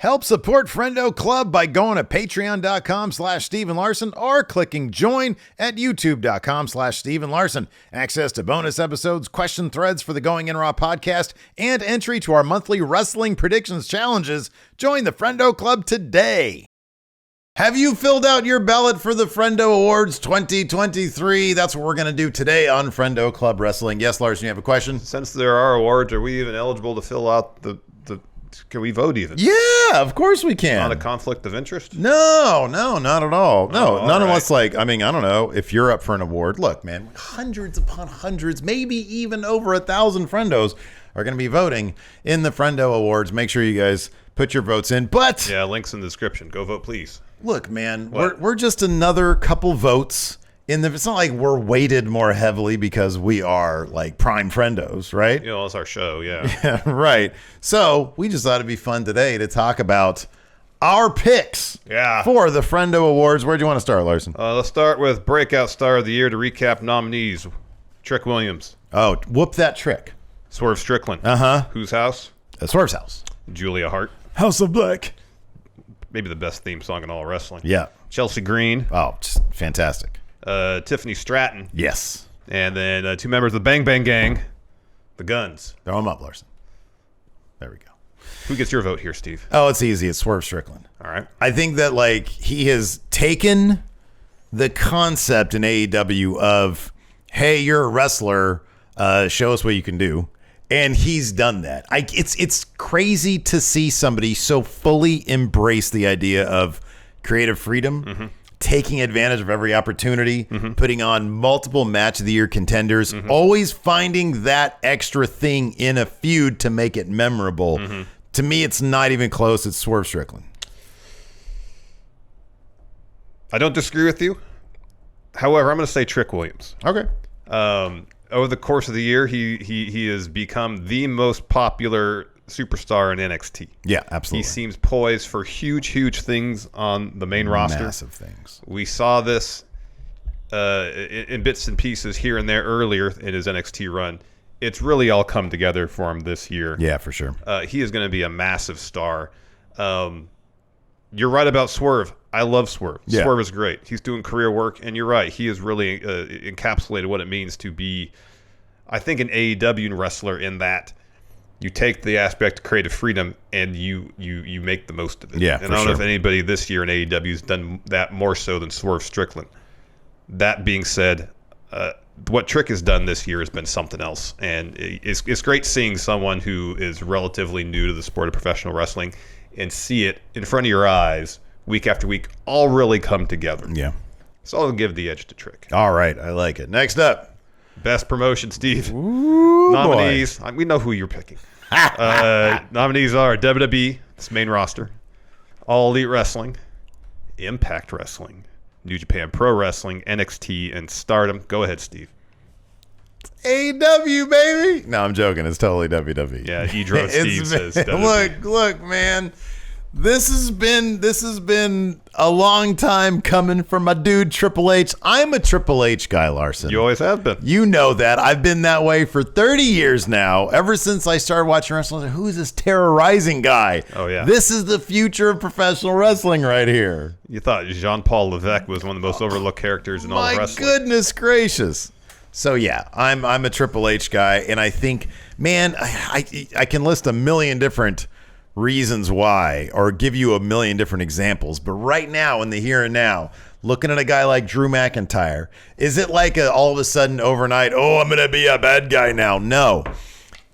Help support Friendo Club by going to patreon.com/Stephen Larson or clicking join at youtube.com/Stephen Larson. Access to bonus episodes, question threads for the Going In Raw podcast, and entry to our monthly wrestling predictions challenges. Join the Friendo Club today. Have you filled out your ballot for the Friendo Awards 2023? That's what we're going to do today on Friendo Club Wrestling. Yes, Larson, you have a question? Since there are awards, are we even eligible to fill out the can we vote even? Yeah, of course we can. Not a conflict of interest? No, not at all. No, all none right. unless I don't know if you're up for an award. Look, man, hundreds upon hundreds, maybe even over 1,000 Friendos are going to be voting in the Friendo Awards. Make sure you guys put your votes in. But yeah, links in the description. Go vote, please. Look, man, we're just another couple votes. It's not like we're weighted more heavily because we are like prime friendos, right? You know, it's our show, yeah. Yeah, right. So we just thought it'd be fun today to talk about our picks for the Friendo Awards. Where do you want to start, Larson? Let's start with Breakout Star of the Year to recap nominees. Trick Williams. Oh, whoop that trick. Swerve Strickland. Whose house? Swerve's house. Julia Hart. House of Black. Maybe the best theme song in all wrestling. Yeah. Chelsea Green. Oh, just fantastic. Tiffany Stratton. Yes. And then two members of the Bang Bang Gang, the Guns. Throw them up, Larson. There we go. Who gets your vote here, Steve? Oh, it's easy. It's Swerve Strickland. All right. I think that he has taken the concept in AEW of, hey, you're a wrestler, show us what you can do. And he's done that. It's crazy to see somebody so fully embrace the idea of creative freedom, taking advantage of every opportunity, putting on multiple match of the year contenders, always finding that extra thing in a feud to make it memorable. To me, it's not even close. It's Swerve Strickland. I don't disagree with you. However, I'm going to say Trick Williams. Okay. Over the course of the year, he has become the most popular superstar in NXT. Yeah, absolutely. He seems poised for huge things on the main roster. Massive things. We saw this in bits and pieces here and there earlier in his NXT run. It's really all come together for him this year. Yeah, for sure. He is going to be a massive star. You're right about Swerve. I love Swerve. Yeah. Swerve is great. He's doing career work, and you're right. He has really encapsulated what it means to be, I think, an AEW wrestler in that you take the aspect of creative freedom and you make the most of it. Yeah, and I don't know if anybody this year in AEW has done that more so than Swerve Strickland. That being said, what Trick has done this year has been something else. And it's great seeing someone who is relatively new to the sport of professional wrestling and see it in front of your eyes week after week all really come together. Yeah. So I'll give the edge to Trick. All right. I like it. Next up. Best promotion, Steve. Ooh, nominees. We know who you're picking. Nominees are WWE, its main roster, All Elite Wrestling, Impact Wrestling, New Japan Pro Wrestling, NXT, and Stardom. Go ahead, Steve. AEW, baby. No, I'm joking. It's totally WWE. Yeah, Edro Steve says WWE. Look, man. This has been a long time coming from my dude Triple H. I'm a Triple H guy, Larson. You always have been. You know that. I've been that way for 30 years now. Ever since I started watching wrestling, I was like, who is this terrorizing guy? Oh, yeah. This is the future of professional wrestling right here. You thought Jean-Paul Levesque was one of the most overlooked characters in all of wrestling. My goodness gracious. So, yeah, I'm a Triple H guy, and I think, man, I can list a million different reasons why or give you a million different examples, but right now in the here and now, looking at a guy like Drew McIntyre, is it like all of a sudden overnight, I'm gonna be a bad guy now? No,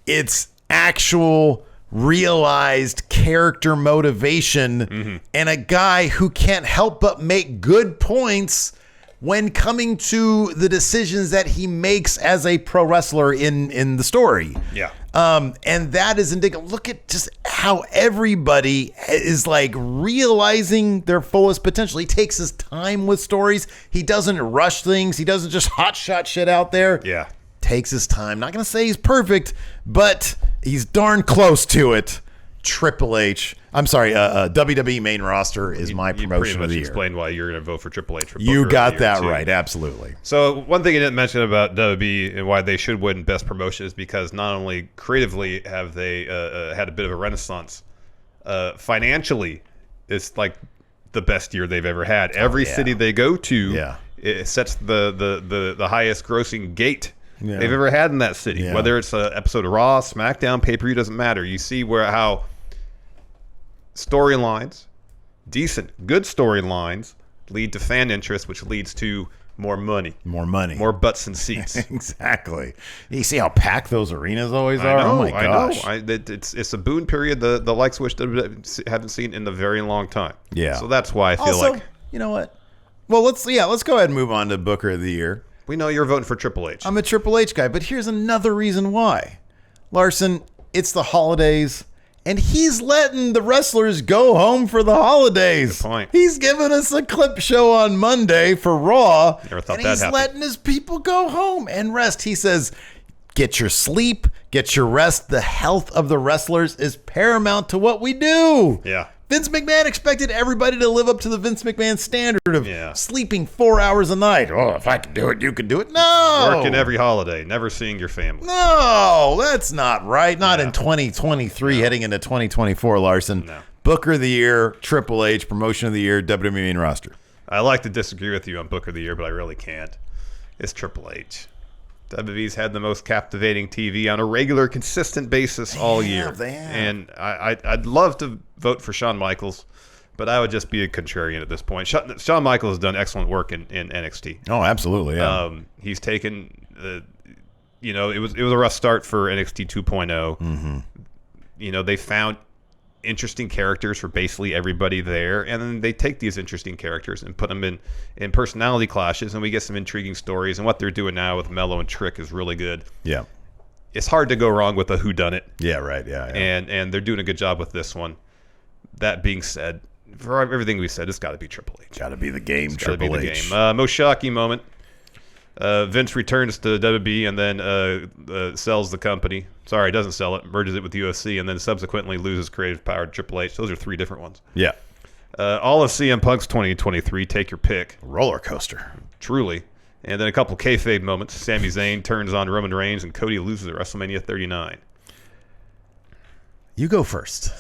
it's actual realized character motivation and a guy who can't help but make good points when coming to the decisions that he makes as a pro wrestler in the story. Yeah. And that is indicative. Look at just how everybody is like realizing their fullest potential. He takes his time with stories. He doesn't rush things. He doesn't just hot shot shit out there. Yeah. Takes his time. Not going to say he's perfect, but he's darn close to it. Triple H. I'm sorry, WWE main roster is my promotion of the year. You explained why you're going to vote for Triple H. For you got that right, absolutely. So one thing you didn't mention about WWE and why they should win Best Promotion is because not only creatively have they had a bit of a renaissance, Financially, it's like the best year they've ever had. Every city they go to, it sets the highest grossing gate they've ever had in that city. Yeah. Whether it's an episode of Raw, SmackDown, pay-per-view, doesn't matter. You see how storylines, decent, good storylines, lead to fan interest, which leads to more money, more butts and seats. Exactly. You see how packed those arenas always are. Oh my gosh! I know. It's a boon period the likes of which WWE haven't seen in a very long time. Yeah. So that's why I feel also, like, you know what? Well, let's go ahead and move on to Booker of the Year. we know you're voting for Triple H. I'm a Triple H guy, but here's another reason why. Larson, it's the holidays, and he's letting the wrestlers go home for the holidays. Good point. He's giving us a clip show on Monday for Raw, Never thought and that he's happened. letting his people go home and rest. He says, get your sleep, get your rest. The health of the wrestlers is paramount to what we do. Yeah. Vince McMahon expected everybody to live up to the Vince McMahon standard of sleeping 4 hours a night. Oh, if I can do it, you can do it. No. Working every holiday, never seeing your family. No, that's not right. Not in 2023, heading into 2024, Larson. No. Booker of the Year, Triple H, Promotion of the Year, WWE main roster. I like to disagree with you on Booker of the Year, but I really can't. It's Triple H. WWE's had the most captivating TV on a regular, consistent basis all year. And I'd love to vote for Shawn Michaels, but I would just be a contrarian at this point. Shawn Michaels has done excellent work in NXT. Oh, absolutely, yeah. He's taken it was a rough start for NXT 2.0. Mm-hmm. They found interesting characters for basically everybody there, and then they take these interesting characters and put them in personality clashes, and we get some intriguing stories. And what they're doing now with Mello and Trick is really good. Yeah, it's hard to go wrong with a whodunit. Yeah, right. Yeah. And they're doing a good job with this one. That being said, for everything we said, it's got to be Triple H. Got to be the game. It's gotta Triple be the H. game. Most shocking moment. Vince returns to WWE and then sells the company. Sorry, doesn't sell it. Merges it with UFC and then subsequently loses creative power to Triple H. Those are three different ones. Yeah. All of CM Punk's 2023. Take your pick. Roller coaster. Truly. And then a couple kayfabe moments. Sami Zayn turns on Roman Reigns and Cody loses at WrestleMania 39. You go first.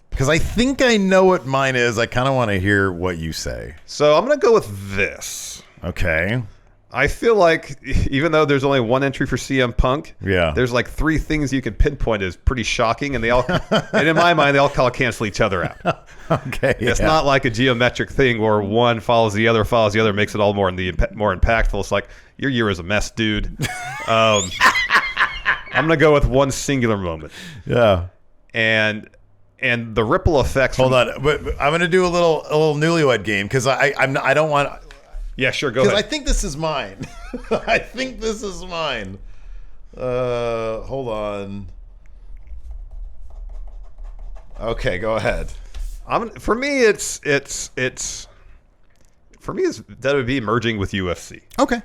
Because I think I know what mine is. I kind of want to hear what you say. So I'm going to go with this. Okay. I feel like even though there's only one entry for CM Punk, there's like three things you can pinpoint as pretty shocking, and they all, and in my mind, they all kind of cancel each other out. Okay, it's not like a geometric thing where one follows the other, makes it all more impactful. It's like your year is a mess, dude. I'm gonna go with one singular moment. Yeah, and the ripple effects. Hold on, but I'm gonna do a little newlywed game because I don't want. Yeah, sure, go ahead. Because I think this is mine. Hold on. Okay, go ahead. For me, it's WWE merging with UFC. Okay.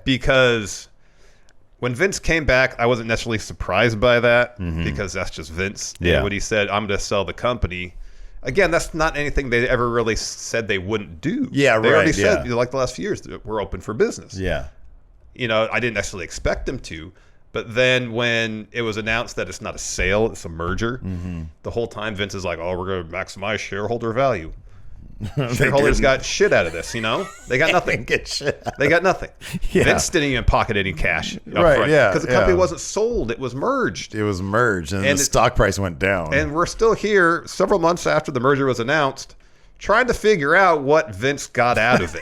Because when Vince came back, I wasn't necessarily surprised by that because that's just Vince. Yeah. And when he said, "I'm going to sell the company." Again, that's not anything they ever really said they wouldn't do. Yeah, they already yeah. said, like the last few years, we're open for business. Yeah. I didn't necessarily expect them to, but then when it was announced that it's not a sale, it's a merger, the whole time Vince is like, "Oh, we're going to maximize shareholder value." Shareholders got shit out of this, They got nothing. They got nothing. Yeah. Vince didn't even pocket any cash. Right, yeah. Because the company wasn't sold. It was merged. And the stock price went down. And we're still here several months after the merger was announced trying to figure out what Vince got out of it.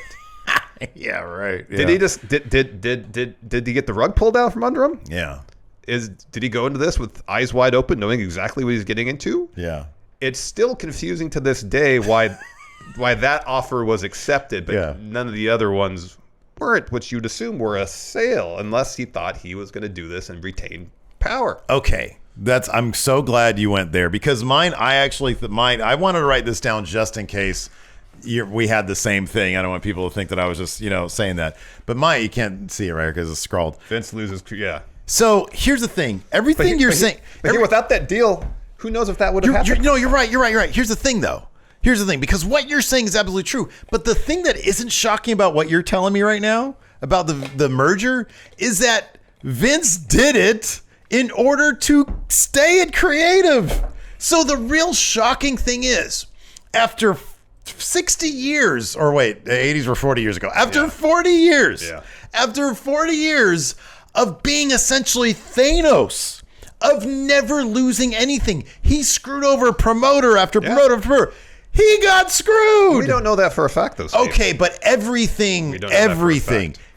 Yeah, right. Yeah. Did he just did he get the rug pulled out from under him? Yeah. Did he go into this with eyes wide open, knowing exactly what he's getting into? Yeah. It's still confusing to this day why that offer was accepted, but none of the other ones weren't, which you'd assume were a sale, unless he thought he was going to do this and retain power. Okay. I'm so glad you went there because mine, I wanted to write this down just in case we had the same thing. I don't want people to think that I was just, saying that. But mine, you can't see it right because it's scrawled. Vince loses, yeah. So here's the thing. Everything you're saying. Without that deal, who knows if that would have happened? You're right. Here's the thing, though. Because what you're saying is absolutely true. But the thing that isn't shocking about what you're telling me right now about the merger is that Vince did it in order to stay at creative. So the real shocking thing is, after 60 years, or wait, the 80s were 40 years ago. After 40 years, after 40 years of being essentially Thanos, of never losing anything, he screwed over promoter after promoter after promoter. He got screwed. We don't know that for a fact, though, Steve. Okay, but everything.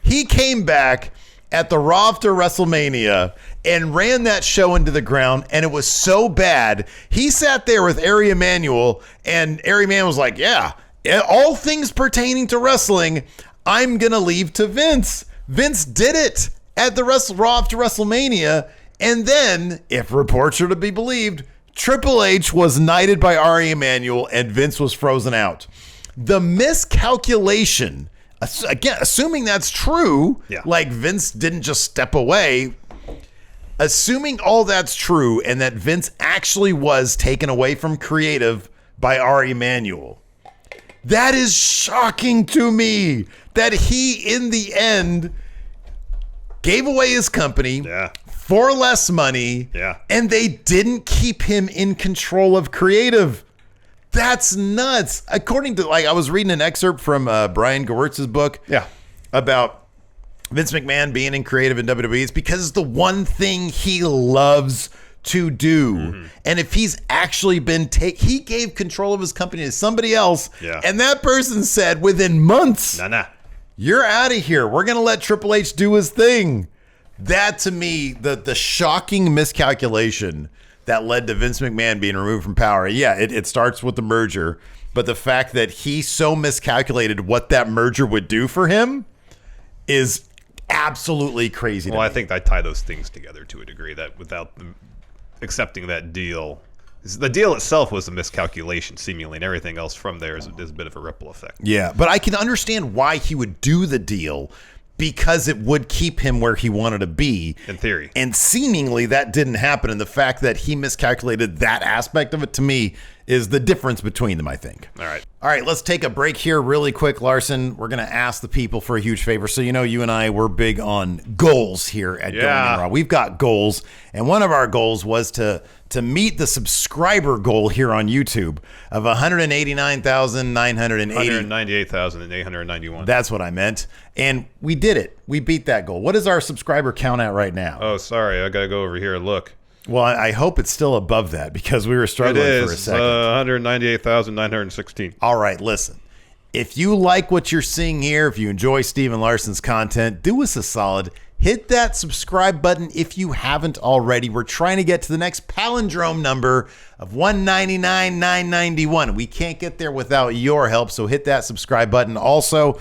He came back at the Raw after WrestleMania and ran that show into the ground, and it was so bad. He sat there with Ari Emanuel, and Ari Emanuel was like, yeah, all things pertaining to wrestling, I'm going to leave to Vince. Vince did it at the Raw after WrestleMania, and then, if reports are to be believed, Triple H was knighted by Ari Emanuel, and Vince was frozen out. The miscalculation, again, assuming that's true, like Vince didn't just step away, assuming all that's true and that Vince actually was taken away from creative by Ari Emanuel, that is shocking to me that he, in the end, gave away his company for less money, and they didn't keep him in control of creative. That's nuts. According to, I was reading an excerpt from Brian Gewirtz's book about Vince McMahon being in creative in WWE. It's because it's the one thing he loves to do. And if he's actually been he gave control of his company to somebody else, and that person said within months, you're out of here. We're going to let Triple H do his thing. That, to me, the shocking miscalculation that led to Vince McMahon being removed from power. Yeah, it starts with the merger, but the fact that he so miscalculated what that merger would do for him is absolutely crazy. Well, I think I tie those things together to a degree, that without them accepting that deal, the deal itself was a miscalculation, seemingly, and everything else from there is a bit of a ripple effect. Yeah, but I can understand why he would do the deal, because it would keep him where he wanted to be. In theory. And seemingly that didn't happen. And the fact that he miscalculated that aspect of it, to me, is the difference between them, I think. All right, let's take a break here really quick, Larson. We're going to ask the people for a huge favor. So, you and I, we're big on goals here at Going In Raw. We've got goals, and one of our goals was to meet the subscriber goal here on YouTube of 189,980. 198,891. That's what I meant. And we did it. We beat that goal. What is our subscriber count at right now? Oh, sorry. I got to go over here and look. Well, I hope it's still above that, because we were struggling for a second. 198,916. All right, listen. If you like what you're seeing here, if you enjoy Steven Larson's content, do us a solid. Hit that subscribe button if you haven't already. We're trying to get to the next palindrome number of 199,991. We can't get there without your help, so hit that subscribe button. Also,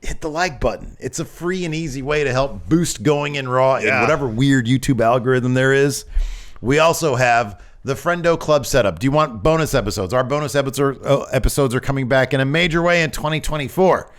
hit the like button. It's a free and easy way to help boost Going In Raw in whatever weird YouTube algorithm there is. We also have the Friendo Club setup. Do you want bonus episodes? Our bonus episodes are coming back in a major way in 2024.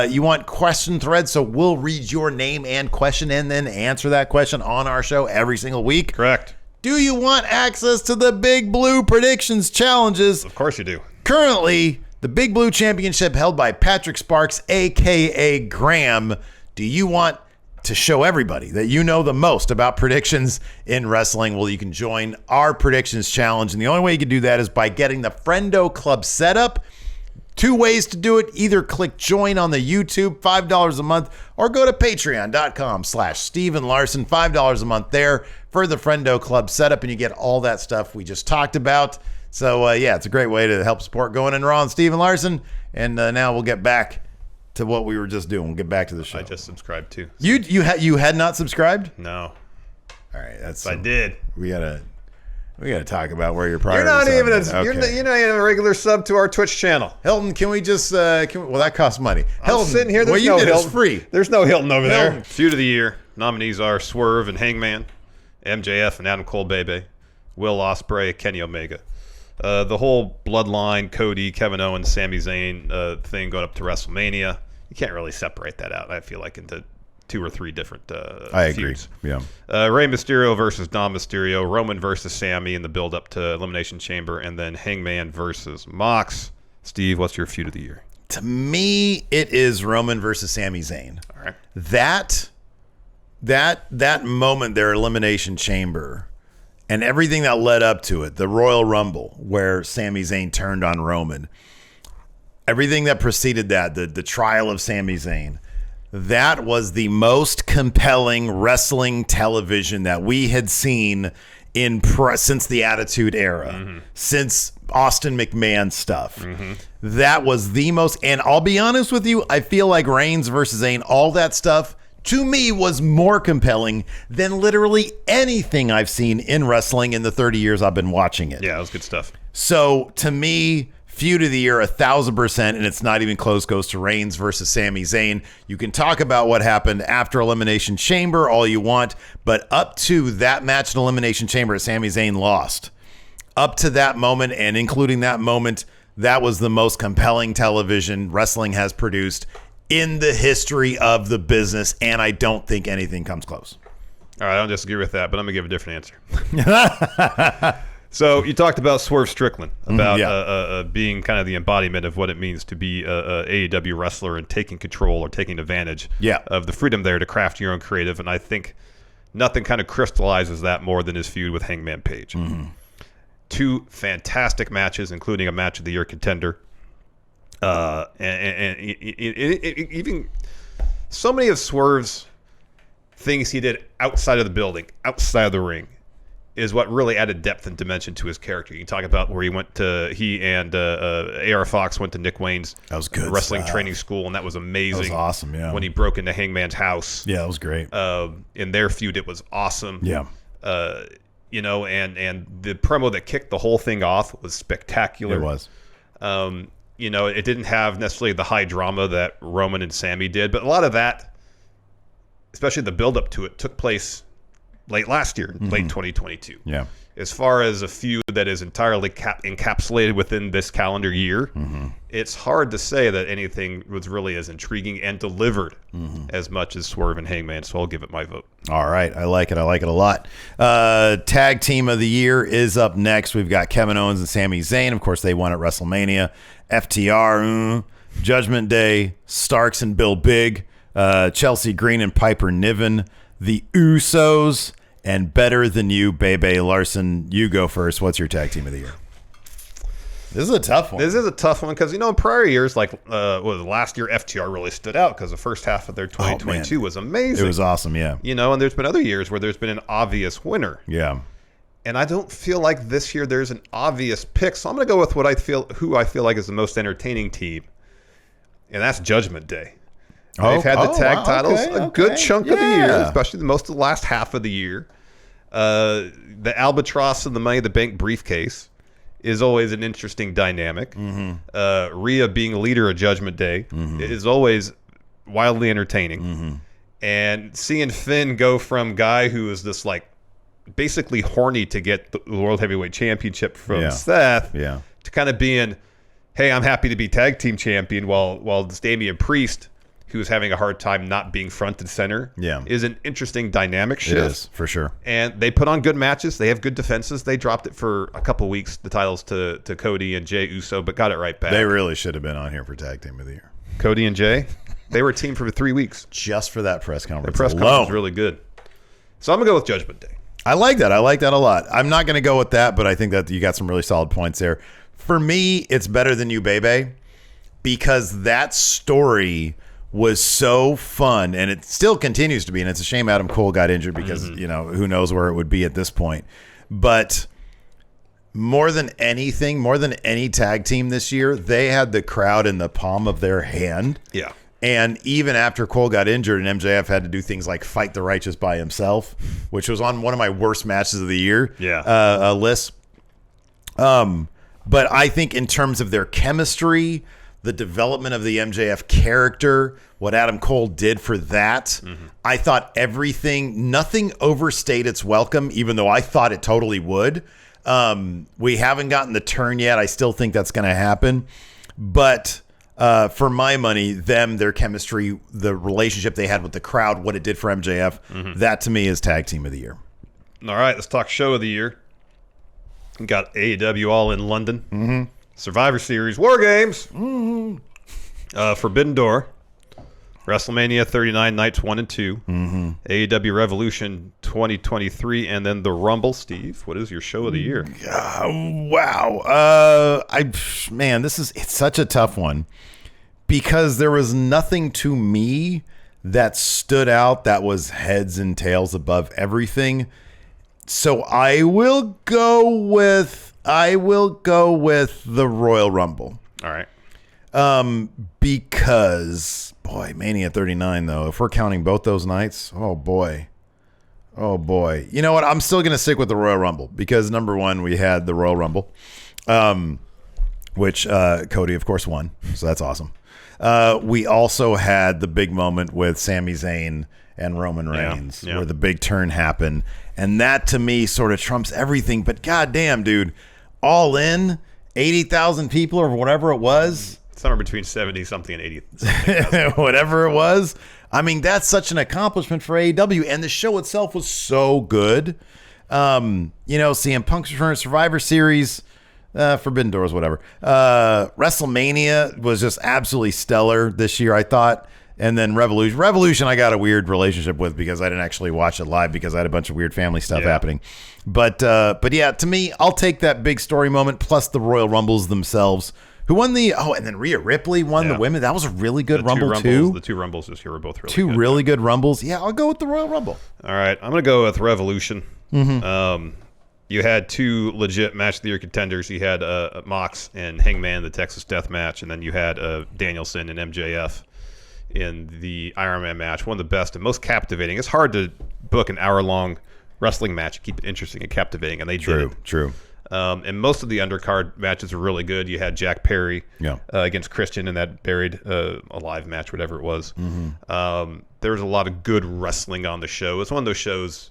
You want question threads, so we'll read your name and question and then answer that question on our show every single week. Correct. Do you want access to the Big Blue Predictions Challenges? Of course you do. Currently, the Big Blue Championship held by Patrick Sparks, a.k.a. Graham. Do you want to show everybody that you know the most about predictions in wrestling? Well, you can join our predictions challenge, and the only way you can do that is by getting the Friendo Club set up. 2 ways to do it. Either click join on the YouTube, $5 a month, or go to patreon.com/Steven Larson, $5 a month there for the Friendo Club setup, and you get all that stuff we just talked about. So, it's a great way to help support Going In Raw and Steven Larson. And now we'll get back to what we were just doing. We'll get back to the show. I just subscribed too. You had not subscribed? No. All right, I did. We gotta talk about where your priorities are. You're not even a regular sub to our Twitch channel. Hilton, can we just? Well, that costs money. Hilton, sitting here. What you did is free. There's no Hilton over there. Feud of the year nominees are Swerve and Hangman, MJF and Adam Cole, Bebe, Will Ospreay, Kenny Omega. The whole Bloodline, Cody, Kevin Owens, Sami Zayn thing going up to WrestleMania. You can't really separate that out, I feel like, into 2 or 3 different I agree. feuds. Yeah. Rey Mysterio versus Dom Mysterio, Roman versus Sammy in the build up to Elimination Chamber, and then Hangman versus Mox. Steve, what's your feud of the year? To me, it is Roman versus Sami Zayn. All right. That moment, their Elimination Chamber, and everything that led up to it, the Royal Rumble, where Sami Zayn turned on Roman, everything that preceded that, the trial of Sami Zayn, that was the most compelling wrestling television that we had seen since the Attitude Era, since Austin McMahon stuff. That was the most, and I'll be honest with you, I feel like Reigns versus Zayn, all that stuff, to me, was more compelling than literally anything I've seen in wrestling in the 30 years I've been watching it. Yeah, it was good stuff. So, to me, Feud of the year, 1,000%, and it's not even close, goes to Reigns versus Sami Zayn. You can talk about what happened after Elimination Chamber all you want, but up to that match in Elimination Chamber, Sami Zayn lost. Up to that moment, and including that moment, that was the most compelling television wrestling has produced in the history of the business, and I don't think anything comes close. All right, I don't disagree with that, but I'm going to give a different answer. So you talked about Swerve Strickland, about being kind of the embodiment of what it means to be a AEW wrestler and taking control or taking advantage of the freedom there to craft your own creative. And I think nothing kind of crystallizes that more than his feud with Hangman Page. 2 fantastic matches, including a match of the year contender. And even so many of Swerve's things he did outside of the building, outside of the ring, is what really added depth and dimension to his character. You can talk about where he and AR Fox went to Nick Wayne's wrestling training school, and that was amazing. That was awesome, yeah. When he broke into Hangman's house. Yeah, that was great. In their feud, it was awesome. Yeah. You know, and the promo that kicked the whole thing off was spectacular. It was. You know, it didn't have necessarily the high drama that Roman and Sami did, but a lot of that, especially the build-up to it, took place late last year, late 2022. Yeah. As far as a feud that is entirely encapsulated within this calendar year, it's hard to say that anything was really as intriguing and delivered as much as Swerve and Hangman, so I'll give it my vote. All right. I like it. I like it a lot. Tag Team of the Year is up next. We've got Kevin Owens and Sami Zayn. Of course, they won at WrestleMania. FTR, Judgment Day, Starks and Bill Big, Chelsea Green and Piper Niven, the Usos, and Better Than You, Bebe Larson. You go first. What's your Tag Team of the Year? This is a tough one. This is a tough one because, you know, in prior years, like last year, FTR really stood out because the first half of their 2022 was amazing. It was awesome, yeah. You know, and there's been other years where there's been an obvious winner. Yeah. And I don't feel like this year there's an obvious pick, so I'm going to go with who I feel like is the most entertaining team, and that's Judgment Day. They've had the tag titles a good chunk of the year, especially most of the last half of the year. The Albatross and the Money in the Bank briefcase is always an interesting dynamic. Rhea being leader of Judgment Day is always wildly entertaining. And seeing Finn go from guy who is this like basically horny to get the World Heavyweight Championship from Seth to kind of being, hey, I'm happy to be tag team champion while this Damian Priest, who's having a hard time not being front and center, is an interesting dynamic shift. It is, for sure. And they put on good matches. They have good defenses. They dropped it for a couple weeks, the titles to Cody and Jey Uso, but got it right back. They really should have been on here for Tag Team of the Year. Cody and Jey, they were a team for 3 weeks. Just for that press conference. The press conference was really good. So I'm going to go with Judgment Day. I like that. I like that a lot. I'm not going to go with that, but I think that you got some really solid points there. For me, it's Better Than You, Bebe, because that story was so fun, and it still continues to be, and it's a shame Adam Cole got injured because, you know, who knows where it would be at this point. But more than anything, more than any tag team this year, they had the crowd in the palm of their hand. Yeah. And even after Cole got injured and MJF had to do things like fight the righteous by himself, which was on one of my worst matches of the year list. But I think in terms of their chemistry, the development of the MJF character, what Adam Cole did for that, I thought nothing overstayed its welcome, even though I thought it totally would. We haven't gotten the turn yet. I still think that's going to happen. But for my money, their chemistry, the relationship they had with the crowd, what it did for MJF, that to me is Tag Team of the Year. All right, let's talk Show of the Year. We got AEW All in London, Survivor Series, War Games, Forbidden Door, WrestleMania 39 nights 1 and 2, AEW Revolution 2023, and then the Rumble. Steve, what is your show of the year? Wow. It's such a tough one because there was nothing to me that stood out that was heads and tails above everything. So I will go with the Royal Rumble. All right. Because boy, Mania 39 though, if we're counting both those nights, oh boy. You know what? I'm still going to stick with the Royal Rumble because number one, we had the Royal Rumble, which Cody of course won. So that's awesome. We also had the big moment with Sami Zayn and Roman Reigns where the big turn happened. And that to me sort of trumps everything. But goddamn, dude, all in 80,000 people or whatever it was. Somewhere between 70 something and 80 something. Whatever it was. I mean, that's such an accomplishment for AEW. And the show itself was so good. CM Punk's return to Survivor Series, Forbidden Doors, whatever. WrestleMania was just absolutely stellar this year, I thought. And then Revolution, I got a weird relationship with because I didn't actually watch it live because I had a bunch of weird family stuff happening. But yeah, to me, I'll take that big story moment plus the Royal Rumbles themselves. Who won and then Rhea Ripley won the women. That was a really good Rumble too. The two Rumbles this year were both really good. Two really good Rumbles. Yeah, I'll go with the Royal Rumble. All right, I'm going to go with Revolution. You had two legit match of the year contenders. You had Mox and Hangman, the Texas Death Match, and then you had Danielson and MJF in the Iron Man match. One of the best and most captivating. It's hard to book an hour-long wrestling match and keep it interesting and captivating, and they did it. True. And most of the undercard matches were really good. You had Jack Perry against Christian in that buried alive match, whatever it was. There was a lot of good wrestling on the show. It's one of those shows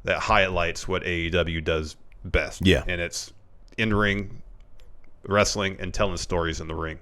that highlights what AEW does best. Yeah. And it's in-ring wrestling and telling stories in the ring.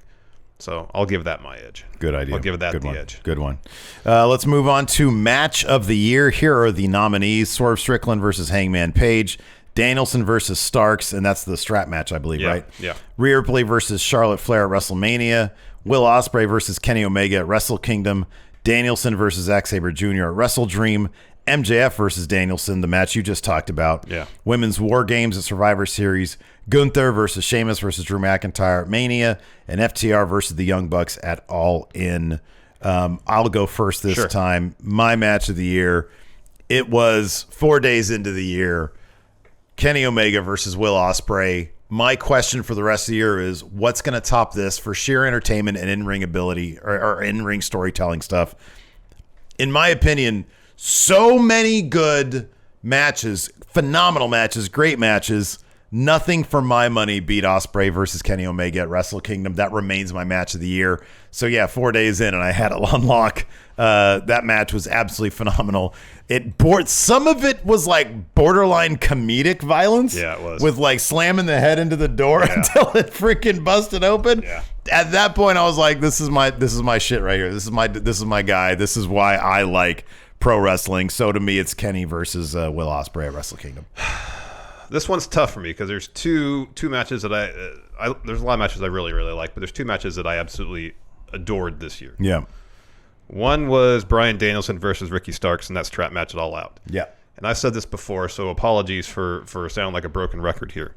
So I'll give that my edge. Good idea. I'll give that edge. Good one. Let's move on to match of the year. Here are the nominees: Swerve Strickland versus Hangman Page, Danielson versus Starks, and that's the strap match, I believe, right? Yeah. Rhea Ripley versus Charlotte Flair at WrestleMania, Will Ospreay versus Kenny Omega at Wrestle Kingdom, Danielson versus Zack Sabre Jr. at Wrestle Dream, MJF versus Danielson, the match you just talked about. Yeah. Women's War Games at Survivor Series, Gunther versus Sheamus versus Drew McIntyre at Mania, and FTR versus the Young Bucks at All In. I'll go first this time. My match of the year, it was 4 days into the year, Kenny Omega versus Will Ospreay. My question for the rest of the year is, what's going to top this for sheer entertainment and in-ring ability or in-ring storytelling stuff? In my opinion, so many good matches, phenomenal matches, great matches. Nothing for my money beat Ospreay versus Kenny Omega at Wrestle Kingdom. That remains my match of the year. So yeah, 4 days in and I had it on lock. That match was absolutely phenomenal. Some of it was like borderline comedic violence. Yeah, it was. With like slamming the head into the door until it freaking busted open. Yeah. At that point I was like, this is my shit right here. This is my guy. This is why I like pro wrestling. So to me, it's Kenny versus Will Ospreay at Wrestle Kingdom. This one's tough for me because there's two matches that there's a lot of matches I really, really like, but there's two matches that I absolutely adored this year. Yeah. One was Bryan Danielson versus Ricky Starks, and that strap match at All Out. Yeah. And I've said this before, so apologies for sounding like a broken record here.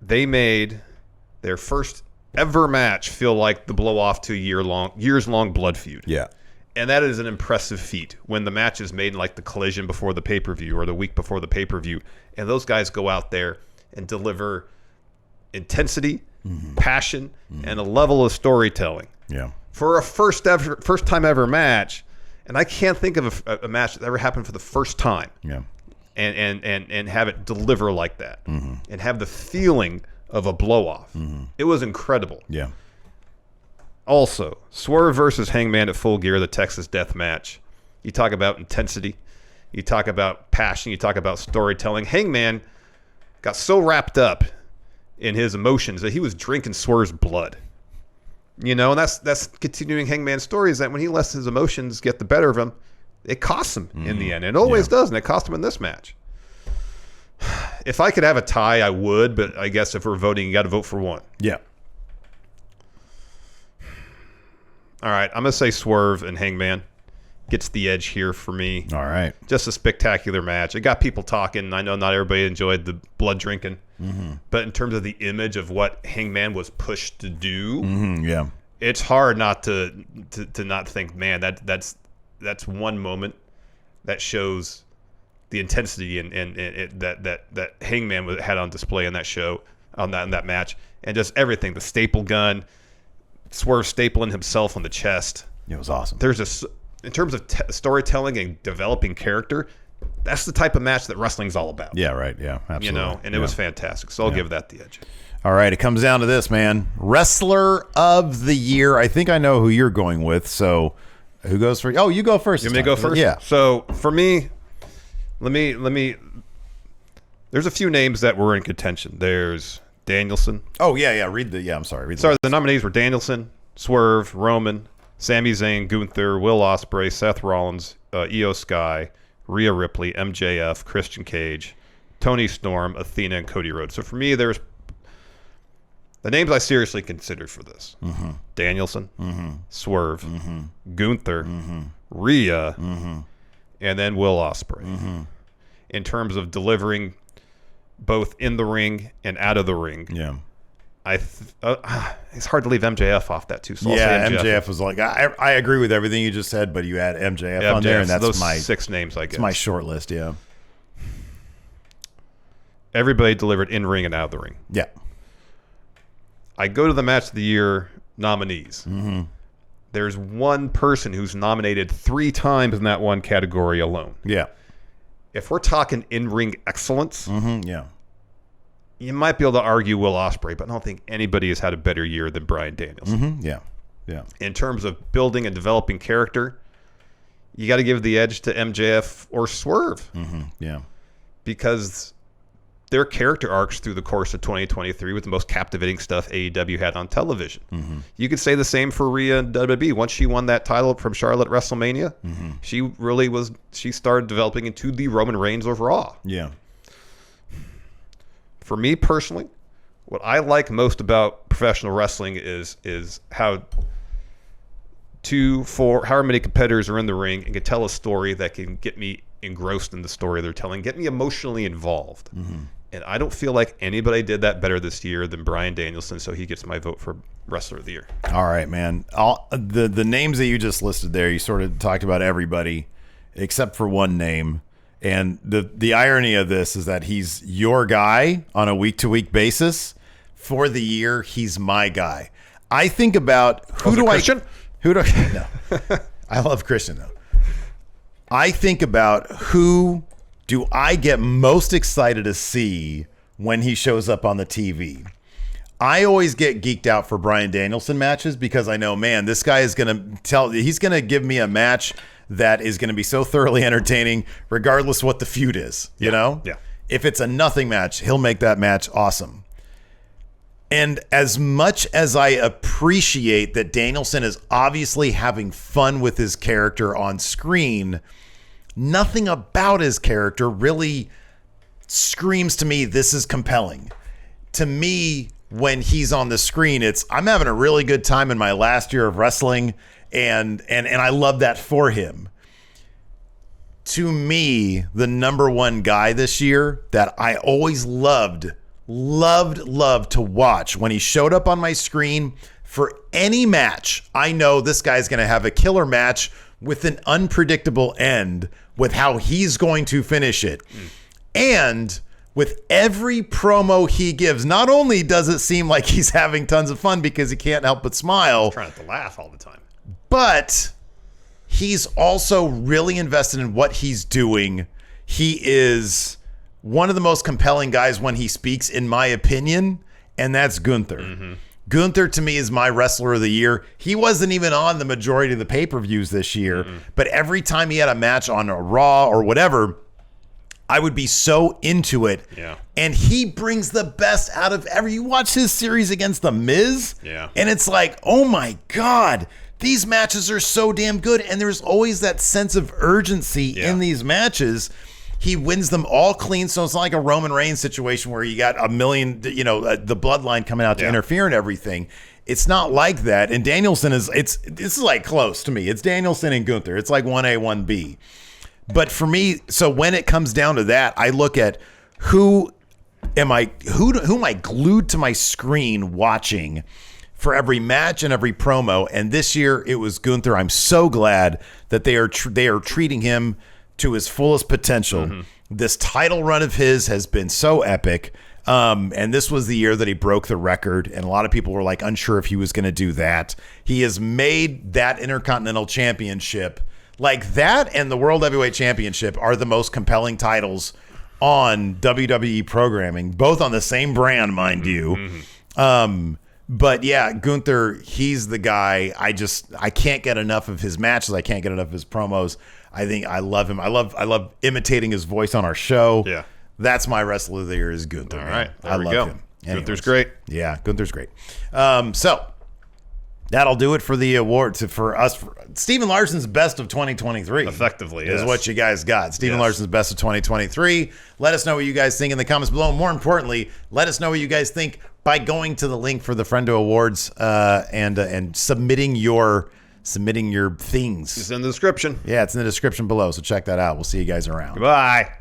They made their first ever match feel like the blow off to years long blood feud. Yeah. And that is an impressive feat when the match is made in like the collision before the pay-per-view or the week before the pay-per-view. And those guys go out there and deliver intensity, passion, and a level of storytelling. Yeah. For a first time ever match. And I can't think of a match that ever happened for the first time. Yeah. And have it deliver like that. And have the feeling of a blow-off. It was incredible. Yeah. Also, Swerve versus Hangman at Full Gear, the Texas Death Match. You talk about intensity. You talk about passion. You talk about storytelling. Hangman got so wrapped up in his emotions that he was drinking Swerve's blood. You know, and that's continuing Hangman's story is that when he lets his emotions get the better of him, it costs him in the end. And it always does, and it cost him in this match. If I could have a tie, I would, but I guess if we're voting, you got to vote for one. Yeah. All right, I'm gonna say Swerve and Hangman gets the edge here for me. All right. Just a spectacular match. It got people talking. I know not everybody enjoyed the blood drinking, but in terms of the image of what Hangman was pushed to do, Yeah. it's hard not to not think, man, that's one moment that shows the intensity and that Hangman had on display in that show, in that match, and just everything. The staple gun, Swerve stapling himself on the chest. It was awesome. There's a, in terms of storytelling and developing character, that's the type of match that wrestling's all about. Yeah, right. Yeah, absolutely. You know, and it was fantastic. So I'll give that the edge. All right, it comes down to this, man. Wrestler of the year. I think I know who you're going with. So who goes first? Oh, you go first. You want me to go first? Yeah. So for me, let me. There's a few names that were in contention. There's Danielson. Oh, yeah. Read the Sorry, the nominees were Danielson, Swerve, Roman, Sami Zayn, Gunther, Will Ospreay, Seth Rollins, Io Sky, Rhea Ripley, MJF, Christian Cage, Tony Storm, Athena, and Cody Rhodes. So for me, there's the names I seriously considered for this. Danielson, Swerve, Gunther, Rhea, and then Will Ospreay. In terms of delivering both in the ring and out of the ring. Yeah. It's hard to leave MJF off that too. So I'll say MJF was like, I agree with everything you just said, but you add MJF on there, and that's those my 6 names, I guess. It's my short list, yeah. Everybody delivered in ring and out of the ring. Yeah. I go to the match of the year nominees. There's one person who's nominated 3 times in that one category alone. Yeah. If we're talking in-ring excellence, Yeah. you might be able to argue Will Ospreay, but I don't think anybody has had a better year than Bryan Danielson. Yeah. Yeah. In terms of building and developing character, you got to give the edge to MJF or Swerve. Yeah. Because their character arcs through the course of 2023 with the most captivating stuff AEW had on television. You could say the same for Rhea and WWE. Once she won that title from Charlotte at WrestleMania, she started developing into the Roman Reigns of Raw. Yeah. For me personally, what I like most about professional wrestling is how 2, 4, however many competitors are in the ring and can tell a story that can get me engrossed in the story they're telling, get me emotionally involved. And I don't feel like anybody did that better this year than Bryan Danielson, so he gets my vote for Wrestler of the Year. All right, man. The names that you just listed there, you sort of talked about everybody except for one name. And the irony of this is that he's your guy on a week-to-week basis. For the year, he's my guy. I think about Christian? No. I love Christian, though. I think about who do I get most excited to see when he shows up on the TV. I always get geeked out for Bryan Danielson matches because I know, man, this guy is he's going to give me a match that is going to be so thoroughly entertaining regardless what the feud is, you know? Yeah. If it's a nothing match, he'll make that match awesome. And as much as I appreciate that Danielson is obviously having fun with his character on screen, nothing about his character really screams to me, this is compelling. To me, when he's on the screen, I'm having a really good time in my last year of wrestling, and I love that for him. To me, the number one guy this year that I always loved to watch when he showed up on my screen for any match, I know this guy's going to have a killer match with an unpredictable end with how he's going to finish it. And with every promo he gives, not only does it seem like he's having tons of fun because he can't help but smile, Trying not to laugh all the time, but he's also really invested in what he's doing. He is one of the most compelling guys when he speaks, in my opinion, and that's Gunther. Gunther, to me, is my Wrestler of the Year. He wasn't even on the majority of the pay-per-views this year, but every time he had a match on a Raw or whatever, I would be so into it. Yeah. And he brings the best out of you watch his series against The Miz, and it's like, oh my God, these matches are so damn good. And there's always that sense of urgency in these matches. He wins them all clean, so it's not like a Roman Reigns situation where you got a million, the bloodline coming out to interfere and everything. It's not like that. And Danielson this is like close to me. It's Danielson and Gunther. It's like 1A, 1B. But for me, so when it comes down to that, I look at who am I glued to my screen watching for every match and every promo. And this year it was Gunther. I'm so glad that they are treating him to his fullest potential. This title run of his has been so epic. And this was the year that he broke the record. And a lot of people were like unsure if he was going to do that. He has made that Intercontinental Championship, like that and the World Heavyweight Championship, are the most compelling titles on WWE programming, both on the same brand, mind you. But yeah, Gunther, he's the guy. I can't get enough of his matches. I can't get enough of his promos. I think I love him. I love imitating his voice on our show. Yeah. That's my wrestler of the year is Gunther. All right. I love him. Gunther's great. Yeah, Gunther's great. So that'll do it for the awards for us. Steven Larson's best of 2023. Effectively, is what you guys got. Steven Larson's best of 2023. Let us know what you guys think in the comments below. More importantly, let us know what you guys think by going to the link for the Friendo Awards and submitting your things. It's in the description. Yeah, it's in the description below. So check that out. We'll see you guys around. Goodbye.